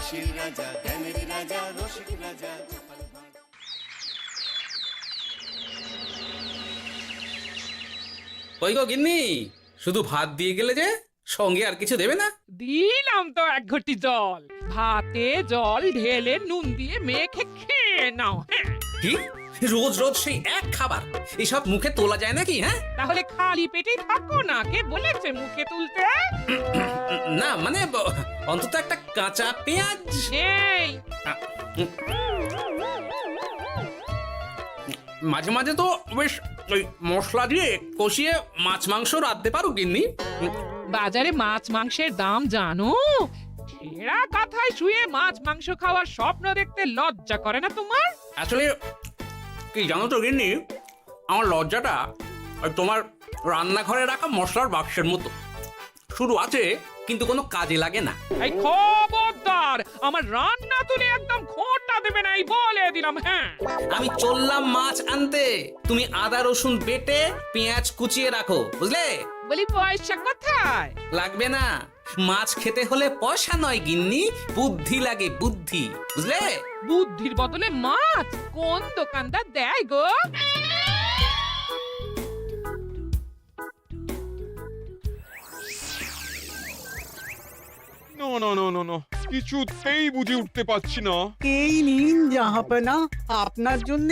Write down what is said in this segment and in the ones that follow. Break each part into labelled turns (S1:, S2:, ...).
S1: হাসির রাজা, জ্ঞানের রাজা, রসিক রাজা।
S2: ওই গো গিন্নি, শুধু ভাত দিয়ে গেলে যে, সঙ্গে আর কিছু দেবে না?
S3: দিলাম তো এক ঘটি জল, ভাতে জল ঢেলে নুন দিয়ে মেখে খেয়ে নাও। হ্যাঁ,
S2: কি রোজ রোজ সেই এক খাবার, এসব মুখে তোলা যায় নাকি? হ্যাঁ,
S3: তাহলে খালি পেটেই থাকো না, কে বলেছে মুখে তুলতে?
S2: না মানে অন্তত একটা কাঁচা পেঁয়াজ।
S3: নেই।
S2: মাঝে মাঝে তো বেশ ওই মশলা দিয়ে কষিয়ে মাছ মাংস রাঁধতে পারো গিন্নি।
S3: বাজারে মাছ মাংসের দাম জানো? ছেঁড়া কাঁথায় শুয়ে মাছ মাংস খাওয়ার স্বপ্ন দেখতে লজ্জা করে না তোমার?
S2: আসলে কি জানো তো গিন্নি, আমার লজ্জাটা ওই তোমার রান্নাঘরে রাখা মশলার বাক্সের মতো, শুধু আছে কিন্তু কোনো কাজে লাগে না।
S3: এই খবরদার, আমার রান্না তুলে একদম খোঁটা দেবে না, এই বলে দিলাম। হ্যাঁ,
S2: আমি চললাম মাছ আনতে, তুমি আদা রসুন বেটে পেঁয়াজ কুচিয়ে রাখো, বুঝলে?
S3: বলি পয়সা কোথায়?
S2: লাগবে না, মাছ খেতে হলে পয়সা নয় গিন্নি, বুদ্ধি লাগে, বুদ্ধি, বুঝলে?
S3: বুদ্ধির বদলে মাছ কোন দোকানদার দেয় গো?
S4: না না না না না, কিছুতেই বুঝে উঠতে পারছি না।
S5: এই নিন জাহাপনা, আপনার জন্য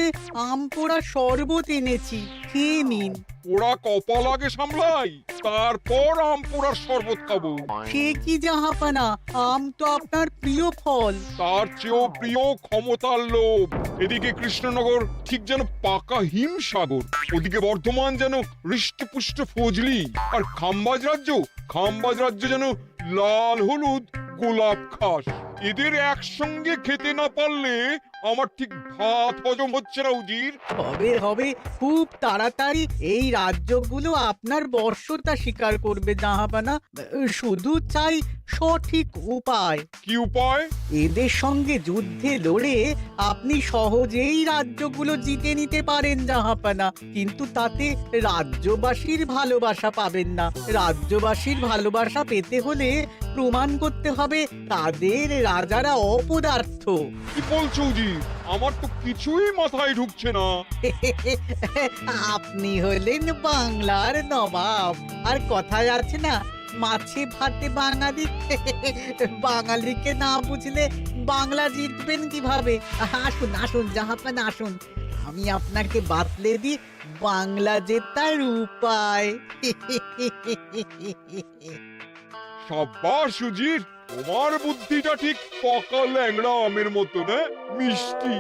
S5: আম পোড়া শরবত এনেছি, খেয়ে নিন।
S4: ওরা কপাল আগে সামলাই, তারপর আম পোড়ার শরবত খাবো।
S5: সে কি জাহাপনা, আম তো আপনার প্রিয় ফল।
S4: তার চেয়েও প্রিয় ক্ষমতার লোভ। এদিকে কৃষ্ণনগর ঠিক যেন পাকা হিমসাগর, ওদিকে বর্ধমান যেন হৃষ্টপুষ্ট ফজলি, আর খাম্বাজ রাজ্য যেন লাল হলুদ গোলাপ ঘাস। এদের একসঙ্গে খেতে না পারলে আমার ঠিক ভাত হজম হচ্ছে না উজির।
S5: হবে হবে, খুব তাড়াতাড়ি এই রাজ্যগুলো আপনার বর্ষতা স্বীকার করবে জাহাপনা। শুধু চাই সঠিক উপায়।
S4: কি উপায়?
S5: এদের সঙ্গে যুদ্ধে লড়ে আপনি সহজেই রাজ্যগুলো জিতে নিতে পারেন জাহাপনা, কিন্তু তাতে রাজ্যবাসীর ভালোবাসা পাবেন না। রাজ্যবাসীর ভালোবাসা পেতে হলে প্রমাণ করতে হবে তাদের রাজারা অপদার্থ।
S4: কি বলছো উজির? আমার তো কিছুই মাথায় ঢুকছে না।
S5: আপনি হলেন বাংলার নবাব, আর কথায় আছে না, মাছে ভাতে বাঙালি। বাঙালিকে না বুঝলে বাংলা জিতবেন কিভাবে? আসুন আসুন জাহাপানা, আসুন, আমি আপনাকে বাতলে দিই বাংলা জেতার উপায়।
S4: সাব্বাস উজির, তোমার বুদ্ধিটা ঠিক পাকা ল্যাংড়া আমের মতো, না মিষ্টি।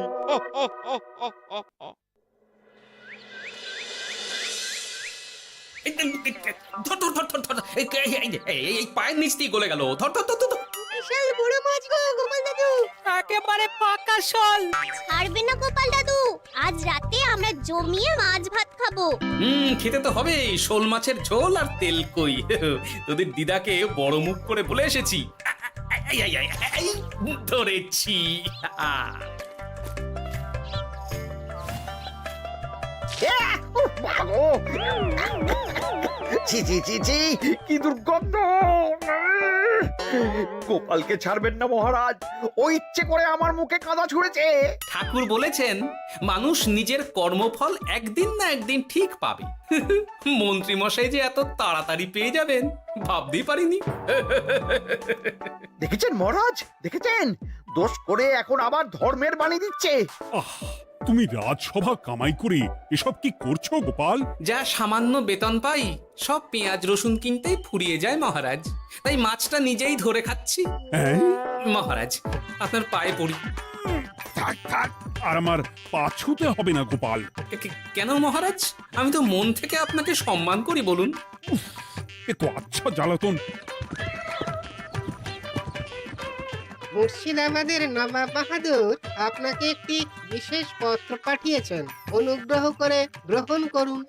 S2: ধর ধর ধর ধর ধর, এই পায়ের নিচ দিয়ে গলে গেল, ধর ধর ধর ধর।
S6: বিশাল বড় মাছ গো গোপাল দাদু,
S5: একেবারে পাকা শোল।
S6: ছাড়বে না গোপাল দাদু, আজ রাতে আমরা জমিয়ে মাছ ভাত খাবো।
S2: খেতে তো হবে শোল মাছের ঝোল আর তেল কই। তোদের দিদাকে বড় মুখ করে বলে এসেছি, এই, ধরেছি।
S7: ছি ছি ছি ছি, কি দুর্গন্ধ! গোপালকে ছাড়বেন না মহারাজ, ও ইচ্ছে করে আমার মুখে কাদা ছুঁড়েছে।
S2: ঠাকুর বলেছেন মানুষ নিজের কর্মফল একদিন না একদিন ঠিক পাবে। মন্ত্রী মশাই যে এত তাড়াতাড়ি পেয়ে যাবেন ভাবতেই পারিনি।
S7: দেখেছেন মহারাজ, দেখেছেন? দোষ করে এখন আবার ধর্মের বাণী দিচ্ছে।
S8: তুমি রাজসভা কামাই করে এসব কি করছো গোপাল?
S2: যা সামান্য বেতন পাই সব পেঁয়াজ রসুন কিনতেই ফুরিয়ে যায় মহারাজ, তাই মাছটা নিজেই ধরে খাচ্ছি।
S8: হ্যাঁ,
S2: মহারাজ আপনার পায়ে পড়ি।
S8: থাক থাক, আর আমার পা ছুতে হবে না গোপাল।
S2: কেন মহারাজ? আমি তো মন থেকে আপনাকে সম্মান করি, বলুন।
S8: এ তো আচ্ছা জ্বালাতন।
S9: মুর্শিদাবাদের নবাব বাহাদুর আপনাকে একটি বিশেষ পত্র পাঠিয়েছেন, অনুগ্রহ করে গ্রহণ করুন।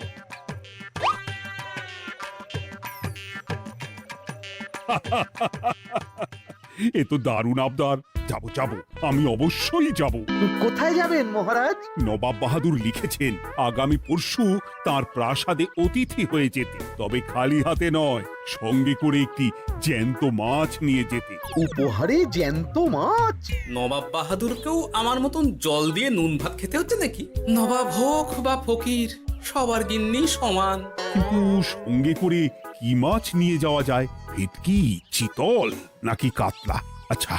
S8: এ তো দারুণ আবদার। যাব যাব, আমি অবশ্যই যাব।
S7: কোথায় যাবেন মহারাজ?
S8: নবাব বাহাদুর লিখেছেন আগামী পরশু তার প্রাসাদে অতিথি হয়ে যেতে, তবে খালি হাতে নয়, সঙ্গে করে একটি জ্যান্ত মাছ নিয়ে যেতে।
S7: উপহারে জ্যান্ত মাছ?
S2: নবাব বাহাদুরকেও আমার মতন জল দিয়ে নুন ভাত খেতে হচ্ছে নাকি? নবাব হোক বা ফকির, সবার গিন্নি সমান।
S8: কিন্তু সঙ্গে করে কি মাছ নিয়ে যাওয়া যায়? ভেটকি, চিতল নাকি কাতলা? আচ্ছা,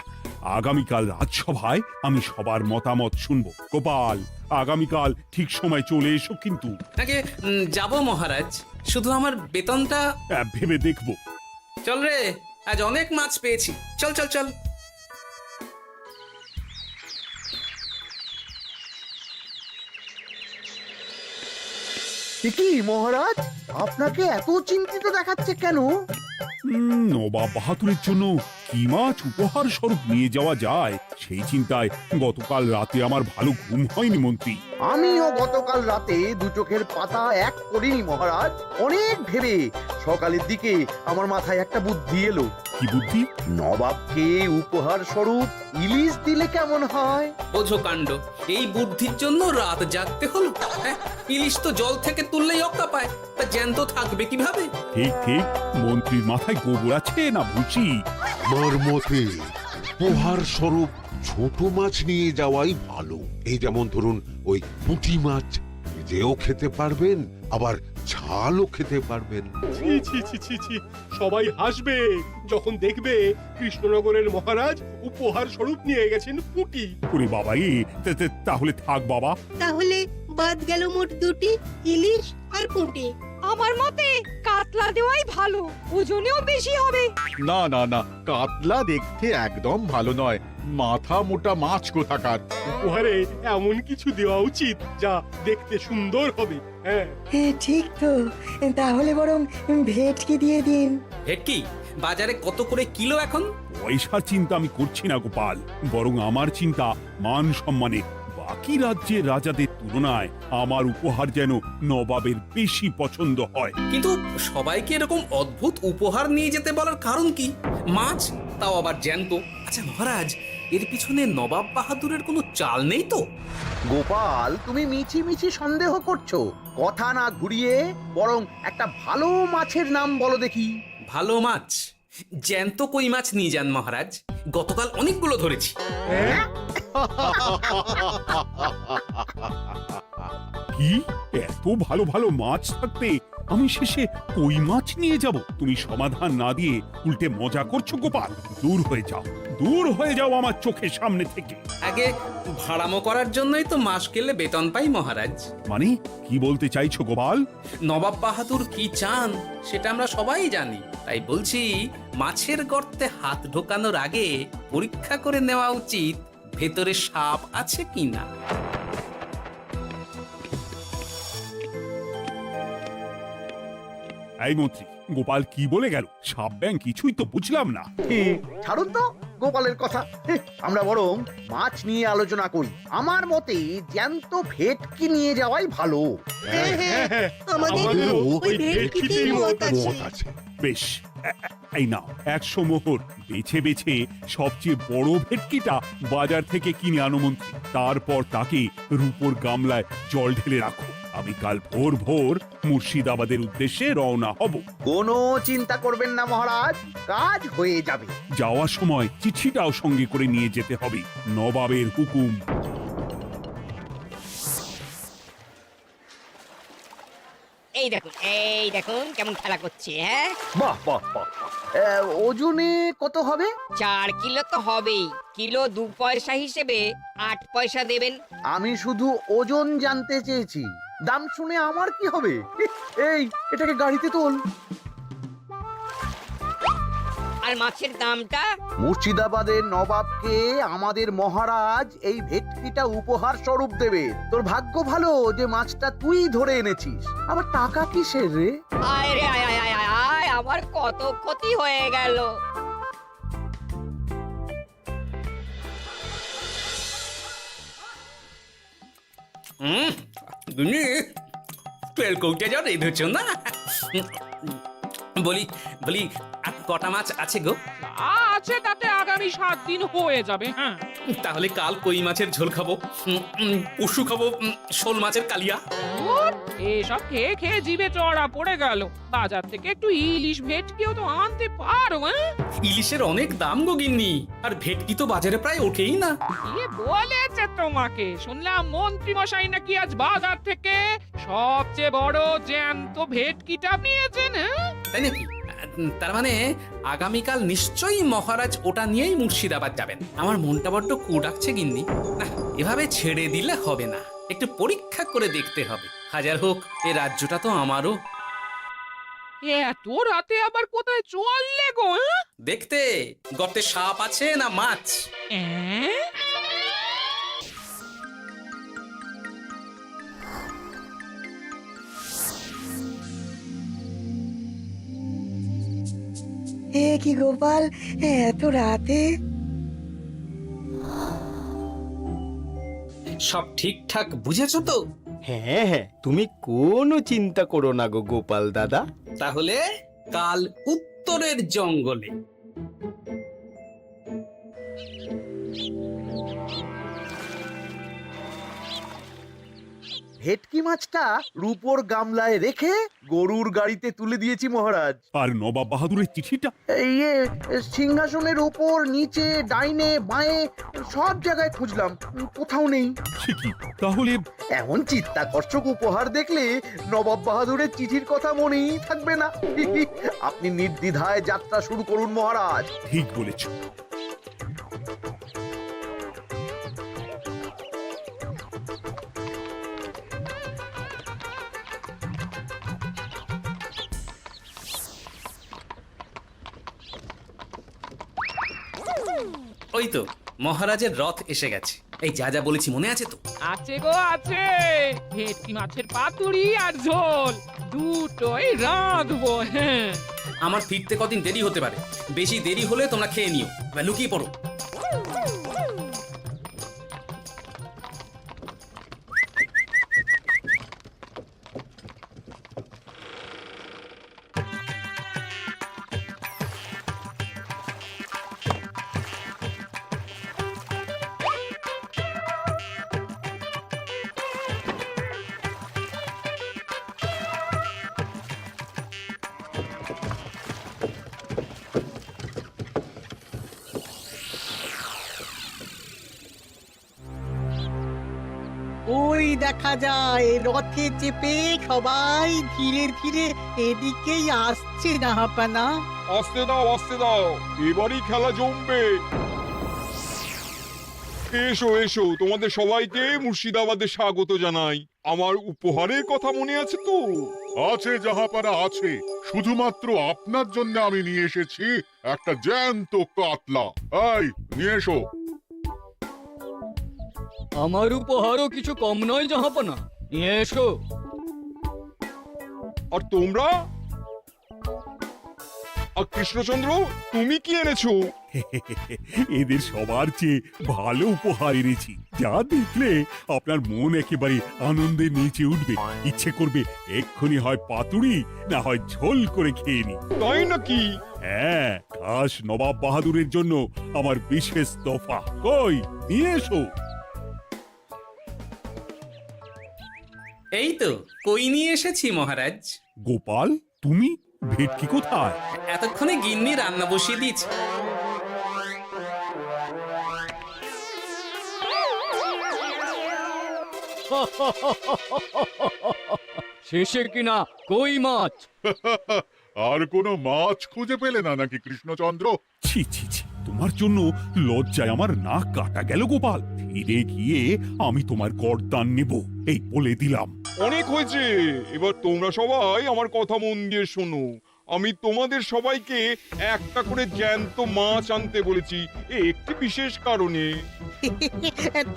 S8: আগামীকাল রাজসভায় আমি সবার মতামত শুনবো। গোপাল, আগামীকাল ঠিক সময় চলে এসো কিন্তু।
S2: আগে যাব মহারাজ, শুধু আমার বেতনটা
S8: ভেবে দেখবো।
S2: চল রে, আজ অনেক মাছ পেয়েছি, চল চল চল।
S7: কি মহারাজ, আপনাকে এত চিন্তিত দেখাচ্ছে কেন?
S8: নবাব বাহাদুরের জন্য কি মাছ উপহার স্বরূপ নিয়ে যাওয়া যায় সেই চিন্তায় গতকাল রাতে আমার ভালো ঘুম হয়নি মন্ত্রী।
S7: আমিও গতকাল রাতে দু চোখের পাতা এক করিনি মহারাজ। অনেক ভেবে সকালের দিকে আমার মাথায় একটা বুদ্ধি এলো।
S8: কি বুদ্ধি?
S7: নবাবকে উপহার স্বরূপ ইলিশ দিলে কেমন হয়?
S2: বোঝো কাণ্ড, এই বুদ্ধির জন্য রাত জাগতে হলো। হ্যাঁ, ইলিশ তো জল থেকে তুললেই অক্কা পায়, তা জ্যান্ত থাকবে কিভাবে?
S8: ঠিক ঠিক, মন্ত্রীর মাথায় গোবর আছে না ভুসি?
S10: আমার মতে উপহার স্বরূপ ছোট মাছ নিয়ে যাওয়াই ভালো। এই যেমন ধরুন ওই পুঁটি মাছ, নিজেও খেতে পারবেন আবার ঝালও খেতে পারবেন।
S11: ছি ছি ছি ছি ছি, সবাই হাসবে যখন দেখবে কৃষ্ণনগরের মহারাজ উপহার স্বরূপ নিয়ে গেছেন পুঁটি।
S8: ওরে বাবা, তাহলে থাক বাবা।
S9: তাহলে বাদ গেল মোট দুটি, ইলিশ আর পুঁটি।
S12: আমার মতে কাতলা দেওয়াই ভালো, ওজনেও বেশি হবে।
S11: না না না, কাতলা দেখতে একদম ভালো নয়, মাথা মোটা মাছ কোথাকার। উপহারে এমন কিছু দেওয়া উচিত যা দেখতে সুন্দর হবে। হ্যাঁ
S12: ঠিক তো, তাহলে বরং ভেটকি দিয়ে দিন।
S2: ভেটকি বাজারে কত করে কিলো এখন?
S8: পয়সার চিন্তা আমি করছি না গোপাল, বরং আমার চিন্তা মান সম্মানে। বাকি রাজ্যের রাজাদের তুলনায় আমার উপহার যেন নবাবের বেশি পছন্দ হয়।
S2: কিন্তু সবাইকে এরকম অদ্ভুত উপহার নিয়ে যেতে বলার কারণ কি? মাছ, তাও আবার জ্যান্ত। আচ্ছা মহারাজ, এর পিছনে নবাব বাহাদুরের কোনো চাল নেই তো?
S7: গোপাল, তুমি মিছি মিছি সন্দেহ করছো। কথা না ঘুরিয়ে বরং একটা ভালো মাছের নাম বলো দেখি।
S2: ভালো মাছ? জ্যান্ত কই মাছ নিয়ে যান মহারাজ, গতকাল অনেকগুলো ধরেছি।
S8: কি, এত ভালো ভালো মাছ থাকতে আমি শেষে কই মাছ নিয়ে যাব? তুমি সমাধান না দিয়ে উল্টে মজা করছো গোপাল। দূর হয়ে যাও, দূর হয়ে যাও আমার চোখের সামনে থেকে।
S2: আগে ভাড়ামো করার জন্যই তো মাস গেলে বেতন পাই মহারাজ।
S8: মানে কি বলতে চাইছো গোপাল?
S2: নবাব বাহাদুর কি চান সেটা আমরা সবাই জানি, তাই বলছি মাছের গর্তে হাত ঢোকানোর আগে পরীক্ষা করে নেওয়া উচিত ভেতরে সাপ আছে কিনা।
S8: এই মন্ত্রী, গোপাল কি বলে গেল? সাপ ব্যাং কিছুই তো বুঝলাম না।
S7: ছাড়ুন তো গোপালের কথা, আমরা বরং মাছ নিয়ে আলোচনা করি। আমার মতে জ্যান্ত ভেটকি নিয়ে যাওয়াই ভালো।
S9: আমাদেরও ওই ভেটকিতেই মত আছে।
S8: বেশ, এই নাও 100 মোহর। বেছে বেছে সবচেয়ে বড় ভেটকিটা বাজার থেকে কিনে আনো মন্ত্রী। তারপর তাকে রূপোর গামলায় জল ঢেলে রাখো। আমি কাল ভোর ভোর মুর্শিদাবাদের উদ্দেশ্যে রওনা হব।
S7: কোনো চিন্তা করবেন না মহারাজ, কাজ হয়ে যাবে।
S8: যাওয়ার সময় চিঠিটাও সঙ্গে করে নিয়ে যেতে হবে। নবাবের হুকুম।
S12: এই দেখুন কেমন খেলা করছে। হ্যাঁ,
S7: বাহ বাহ বাহ। ওজনে কত হবে?
S12: 4 কিলো তো হবেই। কিলো 2 পয়সা হিসেবে 8 পয়সা দেবেন।
S7: আমি শুধু ওজন জানতে চেয়েছি, দাম শুনে আমার কি হবে? এই, এটাকে গাড়িতে তোল।
S12: আর মাছের দামটা?
S7: মুর্শিদাবাদের নবাবকে আমাদের মহারাজ এই ভেটকিটা উপহার স্বরূপ দেবে। তোর ভাগ্য ভালো যে মাছটা তুই ধরে এনেছিস। আবার টাকা কিসের রে?
S12: আয় রে আয় আয় আয় আয়, আমার কত ক্ষতি হয়ে গেল।
S2: তেল কৌটে যা রেঁধেছ না, বলি বলি আর কটা মাছ আছে গো?
S3: আছে তাতে আগামী 7 দিন হয়ে যাবে। হ্যাঁ,
S2: তাহলে কাল কই মাছের ঝোল খাবো, পরশু খাবো শোল মাছের কালিয়া।
S3: ধুর, এসব খেয়ে খেয়ে জিভে চড়া পড়ে গেল। বাজার থেকে একটু ইলিশ ভেটকিও তো আনতে পারো। হ্যাঁ,
S2: ইলিশের অনেক দাম গো গিন্নি, আর ভেটকি তো বাজারে প্রায় ওঠেই না।
S3: কে বলেছে তোমাকে? শুনলাম মন্ত্রী মশাই নাকি আজ বাজার থেকে সবচেয়ে বড় জ্যান্ত ভেটকিটা পেয়েছেন। হ্যাঁ,
S2: তাই নাকি? তার মানে আগামীকাল নিশ্চয়ই মহারাজ ওটা নিয়েই মুর্শিদাবাদ যাবেন। আমার মনটা বড্ড কু ডাকছে গিন্নি। না, এভাবে ছেড়ে দিলে হবে না, একটু পরীক্ষা করে দেখতে হবে। হাজার হোক এ রাজ্যটা তো আমারও।
S3: এত রাতে আবার কোথায় চললে গো? হ্যাঁ?
S2: দেখতে গর্তে সাপ আছে না মাছ।
S3: অ্যাঁ?
S5: এ কি গোপাল, এত রাতে?
S2: সব ঠিকঠাক বুঝেছো তো?
S13: হ্যাঁ হ্যাঁ, তুমি কোনো চিন্তা করো না গো গোপাল দাদা।
S2: তাহলে কাল উত্তরের জঙ্গলে।
S7: ভেটকি মাছটা রূপোর গামলায় রেখে গরুর গাড়িতে তুলে দিয়েছি মহারাজ।
S8: আর নবাব বাহাদুরের চিঠিটা?
S7: ইয়ে, সিংহাসনের উপর, নিচে, ডাইনে, বাঁয়ে সব জায়গায় খুঁজলাম, কোথাও নেই।
S8: সে কি তাহলে?
S7: এমন চিত্তাকর্ষক উপহার দেখলে নবাব বাহাদুরের চিঠির কথা মনেই থাকবে না। আপনি নির্দ্বিধায় যাত্রা শুরু করুন মহারাজ।
S8: ঠিক বলেছ।
S2: ওই তো মহারাজের রথ এসে গেছে। এই যা যা বলেছি মনে আছে তো?
S3: আছে গো আছে। ভেটকি মাছের পাতুরি আর ঝোল দুটোই রাঁধবো। হ্যাঁ,
S2: আমার ফিরতে কদিন দেরি হতে পারে, বেশি দেরি হলে তোমরা খেয়ে নিও, এবার লুকিয়ে পড়ো।
S5: ওই দেখা যায় রথে চেপে সবাই ধীরে ধীরে এদিকেই আসছে জাহাপানা।
S4: আসতে দাও, আসতে দাও, এবারই খেলা জমবে। এসো এসো, তোমাদের সবাইকে মুর্শিদাবাদে স্বাগত জানাই। আমার উপহারের কথা মনে আছে তো?
S11: আছে জাহাপানা আছে, শুধুমাত্র আপনার জন্য আমি নিয়ে এসেছি একটা জ্যান্ত কাতলা। এই নিয়ে এসো।
S13: আমার উপহারও কিছু কম নয় জাহাপানা, নিয়ে এসো।
S4: আর তোমরা? আর কৃষ্ণচন্দ্র, তুমি কি এনেছো?
S8: এদের সবার চেয়ে ভালো উপহার এনেছি, যা দেখলে আপনার মন একেবারে আনন্দে নেচে উঠবে। ইচ্ছে করবে এক্ষুনি হয় পাতুরি না হয় ঝোল করে খেয়ে নি।
S4: তাই নাকি?
S8: হ্যাঁ, খাস নবাব বাহাদুরের জন্য আমার বিশেষ তোফা। কই নিয়ে এসো।
S2: এই তো কই নিয়ে এসেছি মহারাজ।
S8: গোপাল, তুমি? ভেটকি কোথায়?
S2: এতক্ষণে গিন্নি রান্না বসিয়ে দিয়েছে।
S13: শেষে কিনা কই মাছ।
S11: আর কোনো মাছ খুঁজে পেলে না নাকি কৃষ্ণচন্দ্র?
S8: ছি ছি ছি, তোমার জন্য লজ্জায় আমার নাক কাটা গেল গোপাল। ফিরে গিয়ে আমি তোমার গর্দান নেব, এই বলে দিলাম।
S4: অনেক হয়েছে, এবার তোমরা সবাই আমার কথা মন দিয়ে শোনো। আমি তোমাদের সবাইকে একটা করে জ্যান্ত মাছ আনতে বলেছি, একটি বিশেষ কারণে।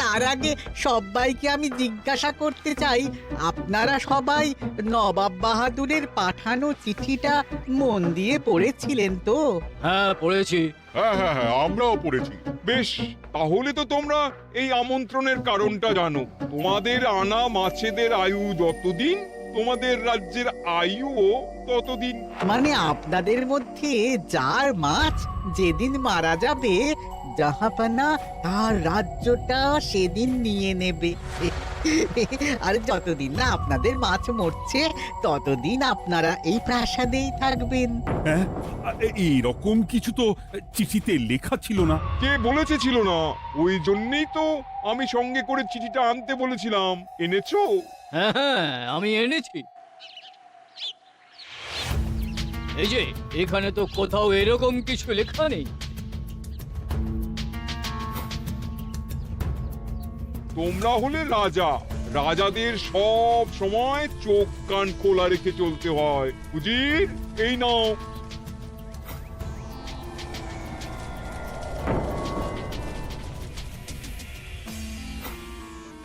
S5: তার আগে সবাইকে আমি জিজ্ঞাসা করতে চাই, আপনারা সবাই নবাব বাহাদুরের পাঠানো চিঠিটা মন দিয়ে পড়েছিলেন তো?
S13: হ্যাঁ পড়েছি।
S11: হ্যাঁ হ্যাঁ হ্যাঁ, আমরাও পড়েছি।
S4: বেশ, তাহলে তো তোমরা এই আমন্ত্রণের কারণটা জানো। তোমাদের আনা মাছেদের আয়ু যতদিন, তোমাদের রাজ্যের আয়ুও ততদিন।
S5: মানে আপনাদের মধ্যে যার মাছ যেদিন মারা যাবে, জাহাপানা তার রাজ্যটা সেদিন নিয়ে নেবে। আর যতদিন না আপনাদের মাছ মরছে, ততদিন আপনারা এই প্রাসাদেই থাকবেন।
S8: হ্যাঁ, এইরকম কিছু তো চিঠিতে লেখা ছিল না।
S4: কে বলেছে ছিল না? ওই জন্যই তো আমি সঙ্গে করে চিঠিটা আনতে বলেছিলাম। এনেছো?
S13: হ্যাঁ হ্যাঁ, আমি এনেছি। এই যে এখানে তো কোথাও এরকম কিছু লেখা নেই।
S4: তোমরা হলে রাজা, রাজাদের সব সময় চোখ কান খোলা রেখে চলতে হয়। উজির, এই নাও।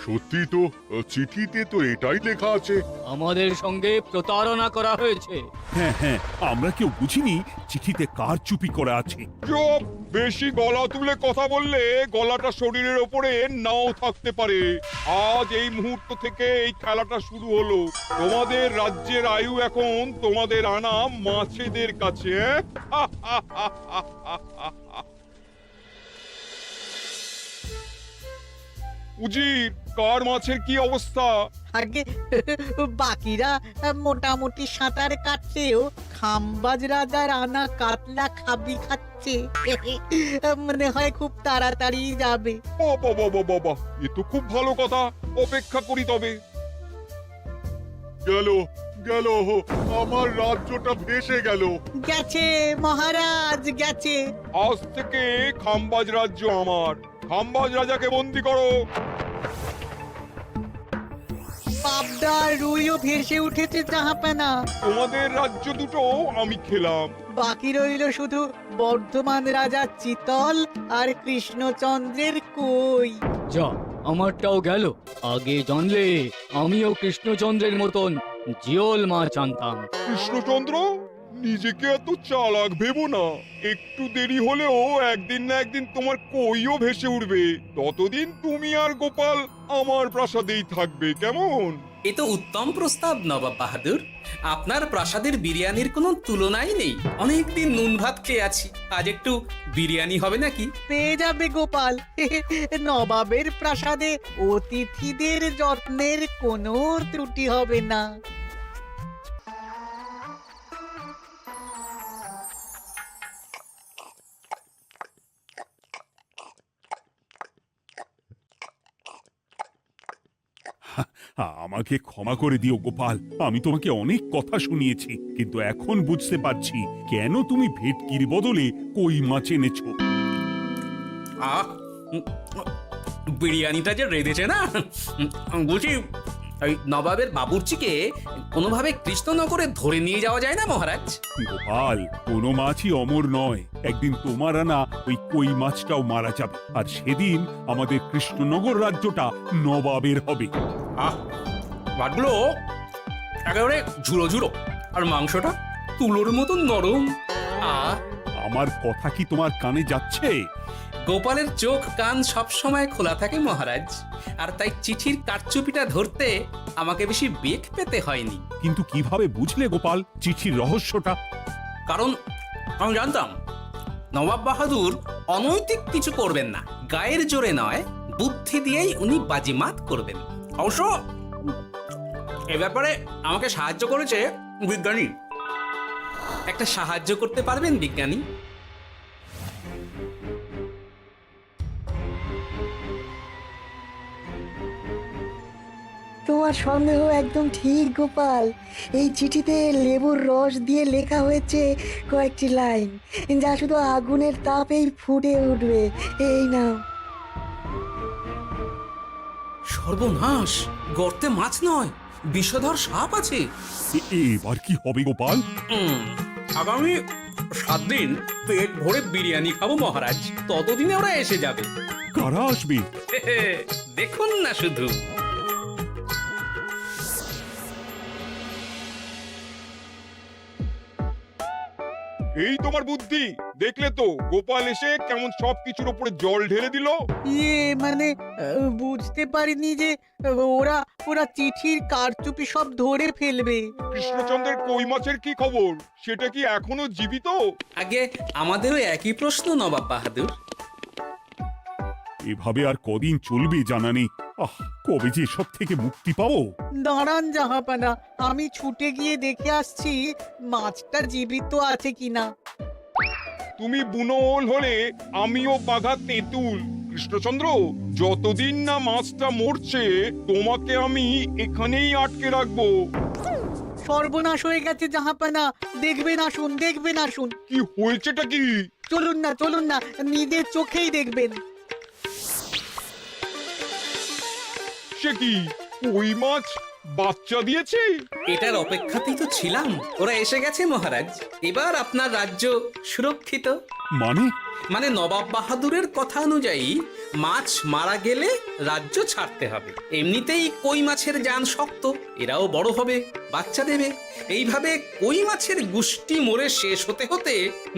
S11: সত্যি তো, চিঠিতে তো এটাই লেখা আছে।
S13: আমাদের সঙ্গে প্রতারণা করা হয়েছে।
S8: হ্যাঁ হ্যাঁ, আমরা কেউ বুঝিনি চিঠিতে কার চুপি করা আছে।
S4: চুপ! বেশি গলা তুলে কথা বললে গলাটা শরীরের ওপরে নাও থাকতে পারে। আজ এই মুহূর্ত থেকে এই খেলাটা শুরু হলো। তোমাদের রাজ্যের আয়ু এখন তোমাদের আনা মাছেদের কাছে। উজির, কার মাছের কি অবস্থা?
S5: আগে বাকিরা মোটামুটি সাঁতার কাটলেও খাম্বাজ রাজার আনা কাতলা খাবি খাচ্ছে। মনে হয় খুব তাড়াতাড়ি যাবে।
S4: বাবা বাবা বাবা, এ তো খুব ভালো কথা। অপেক্ষা করি তবে।
S11: গেল গেল, আমার রাজ্যটা ভেসে গেল।
S5: গেছে মহারাজ, গেছে।
S4: আজ থেকে খাম্বাজ রাজ্য আমার। খাম্বাজ রাজাকে বন্দি করো।
S5: পাবদা রুইও ভেসে উঠেছে জাহাপানা।
S4: তোমাদের রাজ্য দুটো আমি খেলাম।
S5: বাকি রইল শুধু বর্ধমান রাজা চিতল আর কৃষ্ণচন্দ্রের কই।
S13: যা, আমারটাও গেল। আগে জানলে আমিও কৃষ্ণচন্দ্রের মতন জিওল মাছ আনতাম।
S4: কৃষ্ণচন্দ্র, নিজেকে এত চালাক ভেবো না। একটু দেরি হলেও একদিন না একদিন তোমার কইও ভেসে উঠবে। ততদিন তুমি আর গোপাল আমার প্রাসাদেই থাকবে, কেমন?
S2: এ তো উত্তম প্রস্তাব নবাব বাহাদুর। আপনার প্রাসাদের বিরিয়ানির কোনো তুলনাই নেই। অনেকদিন নুন ভাত খেয়ে আছি, আজ একটু বিরিয়ানি হবে নাকি?
S5: পেয়ে যাবে গোপাল। নবাবের প্রাসাদে অতিথিদের যত্নের কোনো ত্রুটি হবে না।
S8: আমাকে ক্ষমা করে দিও গোপাল, আমি তোমাকে অনেক কথা শুনিয়েছি, কিন্তু এখন বুঝতে পারছি কেন তুমি ভেটকির বদলে কই মাছ এনেছো।
S2: আহ, বিরিয়ানিটা যে রেঁধেছে না, বলছি এই নবাবের বাবুর্চিকে কোনোভাবে কৃষ্ণনগরে ধরে নিয়ে যাওয়া যায় না মহারাজ?
S8: গোপাল, কোনো মাছই অমর নয়। একদিন তোমার আনা ওই কই মাছটাও মারা যাবে, আর সেদিন আমাদের কৃষ্ণনগর রাজ্যটা নবাবের হবে।
S2: আহ, মাছগুলো একেবারে ঝুড়ো ঝুড়ো, আর মাংসটা তুলোর মতো নরম। আহ,
S8: আমার কথা কি তোমার কানে যাচ্ছে?
S2: গোপালের চোখ কান সব সময় খোলা থাকে মহারাজ, আর তাই চিঠির কারচুপিটা ধরতে আমাকে বেশি বেগ পেতে হয়নি।
S8: কিন্তু কিভাবে বুঝলে গোপাল চিঠির রহস্যটা?
S2: কারণ আমি জানতাম নবাব বাহাদুর অনৈতিক কিছু করবেন না। গায়ের জোরে নয়, বুদ্ধি দিয়েই উনি বাজিমাত করবেন। অবশ্য এ ব্যাপারে আমাকে সাহায্য করেছে বিজ্ঞানী। একটা সাহায্য করতে পারবেন বিজ্ঞানী?
S14: তোমার সন্দেহ একদম ঠিক গোপাল। এই চিঠিতে লেবুর রস দিয়ে লেখা হয়েছে কয়েকটি লাইন, যা শুধু আগুনের তাপেই ফুটে উঠবে। এই নাও।
S2: সর্বনাশ! গর্তে মাছ নয়, বিষধর সাপ আছে।
S8: এবার কি হবে গোপাল?
S2: আগামী 7 দিন পেট ভরে বিরিয়ানি খাবো মহারাজ। ততদিনে ওরা এসে যাবে।
S8: কারা আসবে?
S2: দেখুন না শুধু।
S4: এই তোমার বুদ্ধি। দেখলে তো গোপাল এসে কেমন সবকিছুর উপরে জল ঢেলে দিল।
S5: মানে বুঝতে পারিনি যে ওরা ওরা চিঠির কারচুপি সব ধরে ফেলবে।
S4: কৃষ্ণচন্দ্রের কই মাছের কি খবর? সেটা কি এখনো জীবিত?
S2: আগে আমাদেরও একই প্রশ্ন নবাব বাহাদুর।
S8: এভাবে আর কদিন চলবে জানা নেই। কবে যে সব থেকে মুক্তি পাবো।
S5: দাঁড়ান জাহাপানা, আমি ছুটে গিয়ে দেখে আসছি মাছটা জীবিত আছে কিনা।
S4: তুমি বুনোল হলে আমিও বাঘা তেঁতুল। কৃষ্ণচন্দ্র, যতদিন না মাছটা মরছে তোমাকে আমি এখানেই আটকে রাখবো।
S5: সর্বনাশ হয়ে গেছে জাহাপানা, দেখবেন আসুন, দেখবেন আসুন।
S4: কি হয়েছেটা কি?
S5: চলুন না, নিজের চোখেই দেখবেন।
S4: সে কি, কই মাছ বাচ্চা দিয়েছে?
S2: এটার অপেক্ষাতেই তো ছিলাম। ওরা এসে গেছে মহারাজ। এবার আপনার রাজ্য সুরক্ষিত।
S8: মানে
S2: নবাব বাহাদুরের কথা অনুযায়ী মাছ মারা গেলে রাজ্য ছাড়তে হবে। এমনিতেই কই মাছের জান শক্ত, এরাও বড় হবে, বাচ্চা দেবে। এইভাবে কই মাছের গুষ্টি মরে শেষ হতে হতে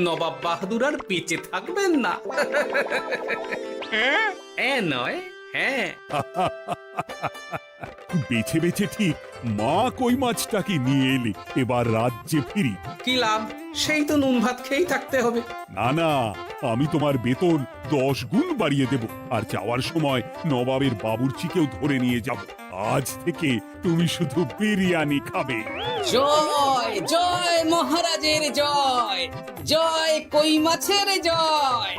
S2: নবাব বাহাদুর আর বেঁচে থাকবেন না। নয়, হ্যাঁ।
S8: বেছে বেছে ঠিক মা কই মাছটাকে নিয়ে এলে। এবার রাজ্যে ফিরি।
S2: কি লাভ? সেই তো নুন ভাত খেয়েই থাকতে হবে।
S8: না, আমি তোমার বেতন 10 গুণ বাড়িয়ে দেব। আর যাওয়ার সময় নবাবের বাবুর্চিকেও ধরে নিয়ে যাব। আজ থেকে তুমি শুধু বিরিয়ানি খাবে।
S2: জয় জয় মহারাজের জয়, জয় কই মাছের জয়।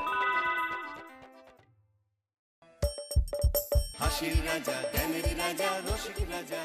S1: হাসির রাজা, জ্ঞানের রাজা, রসিক রাজা।